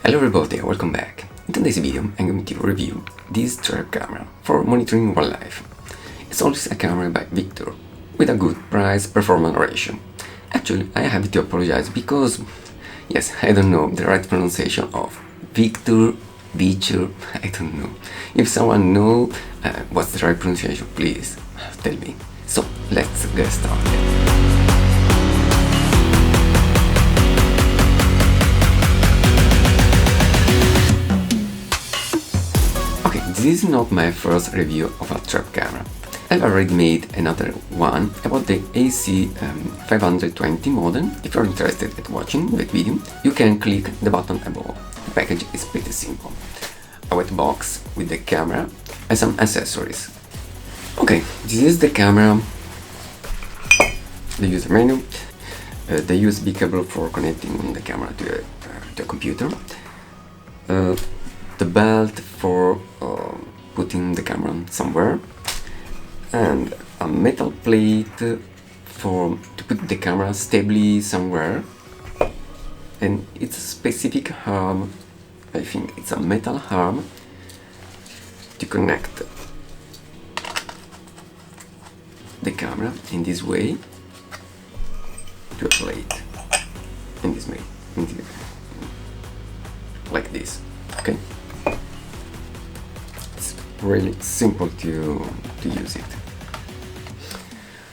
Hello everybody, welcome back. In today's video I'm going to review this trap camera for monitoring wildlife. It's always a camera by Victure with a good price-performance ratio. Actually, I have to apologize because, yes, I don't know the right pronunciation of Victure, I don't know. If someone knows what's the right pronunciation, please tell me. So, let's get started. This is not my first review of a trap camera. I've already made another one about the AC520 model. If you're interested in watching that video, you can click the button above. The package is pretty simple. A wet box with the camera and some accessories. Okay, this is the camera, the user menu, the USB cable for connecting the camera to a computer, the belt for putting the camera somewhere, and a metal plate to put the camera stably somewhere, and it's a specific arm, I think it's a metal arm to connect the camera in this way to a plate in this way, like this. Okay, it's really simple to use it.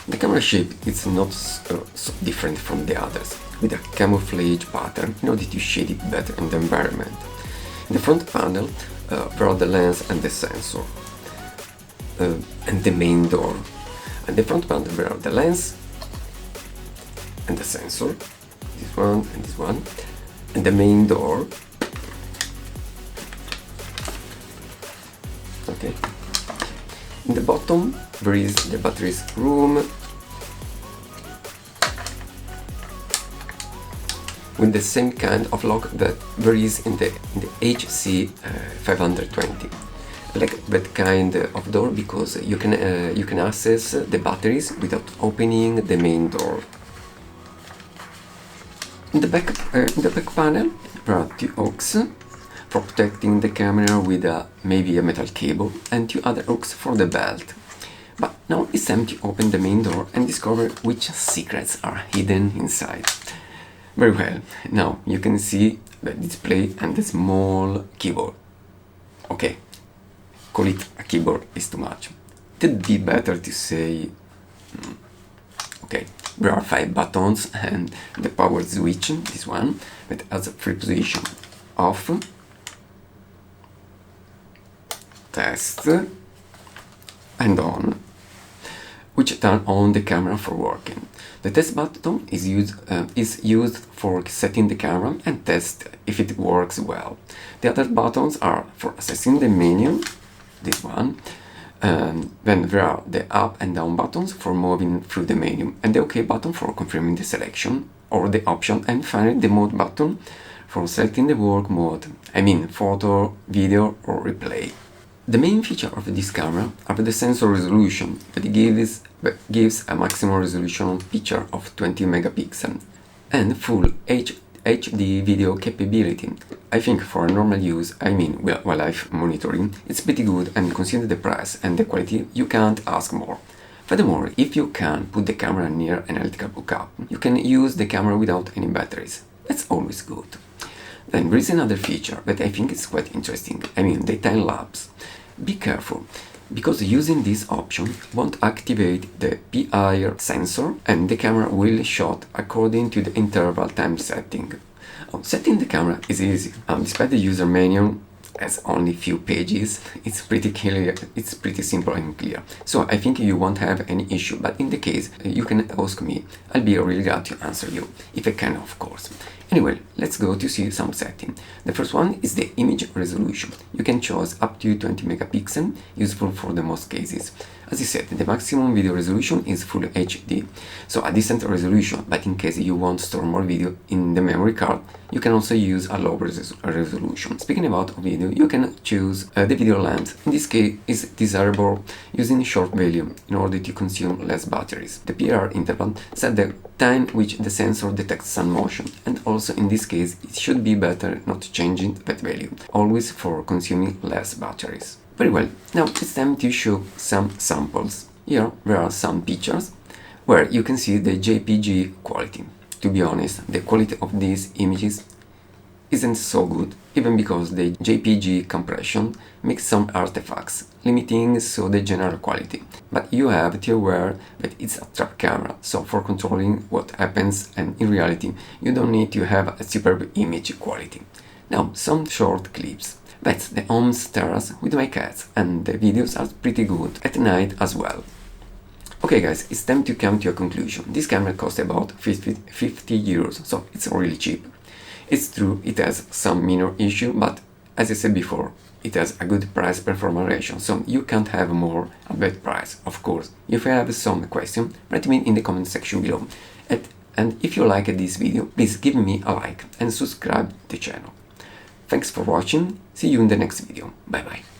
The camera shape is not so different from the others, with a camouflage pattern in order to shade it better in the environment. In the front panel there are the lens and the sensor, and the main door. And the front panel there are the lens and the sensor, this one and this one, and the main door. Okay. In the bottom there is the batteries room with the same kind of lock that there is in the HC520. I like that kind of door because you can access the batteries without opening the main door. In the back panel there are two hooks for protecting the camera with maybe a metal cable, and two other hooks for the belt. But now it's time to open the main door and discover which secrets are hidden inside. Very well, now you can see the display and the small keyboard. Okay, call it a keyboard is too much. It would be better to say, okay, there are 5 buttons and the power switch, this one, that has a 3 position: off, test, and on, which turn on the camera for working. The test button is used for setting the camera and test if it works well. The other buttons are for accessing the menu, this one, then there are the up and down buttons for moving through the menu, and the OK button for confirming the selection or the option, and finally the mode button for selecting the work mode, I mean photo, video or replay. The main feature of this camera are the sensor resolution that gives a maximum resolution picture of 20 megapixels and full HD video capability. I think for normal use, I mean wildlife monitoring, it's pretty good, and considering the price and the quality, you can't ask more. Furthermore, if you can put the camera near an electrical hookup, you can use the camera without any batteries. That's always good. Then there is another feature that I think is quite interesting, I mean the time lapse. Be careful, because using this option won't activate the PIR sensor and the camera will shot according to the interval time setting. Setting the camera is easy. Despite the user manual has only few pages, it's pretty clear, it's pretty simple and clear. So I think you won't have any issue, but in the case you can ask me. I'll be really glad to answer you, if I can, of course. Anyway, let's go to see some settings. The first one is the image resolution. You can choose up to 20 megapixels, useful for the most cases. As I said, the maximum video resolution is Full HD, so a decent resolution, but in case you want to store more video in the memory card, you can also use a lower resolution. Speaking about video, you can choose the video length. In this case, is desirable using short value in order to consume less batteries. The PR interval set the time which the sensor detects sun motion, and also in this case it should be better not changing that value, always for consuming less batteries. Very well, now it's time to show some samples. Here there are some pictures where you can see the JPG quality. To be honest, the quality of these images isn't so good, even because the JPG compression makes some artifacts, limiting so the general quality. But you have to be aware that it's a trap camera, so for controlling what happens, and in reality you don't need to have a superb image quality. Now some short clips. That's the home terrace with my cats, and the videos are pretty good at night as well. Okay guys, it's time to come to a conclusion. This camera costs about 50 euros, so it's really cheap. It's true, it has some minor issue, but as I said before, it has a good price-performance ratio, so you can't have more a bad price, of course. If you have some question, write me in the comment section below. And if you liked this video, please give me a like and subscribe to the channel. Thanks for watching, see you in the next video, bye bye.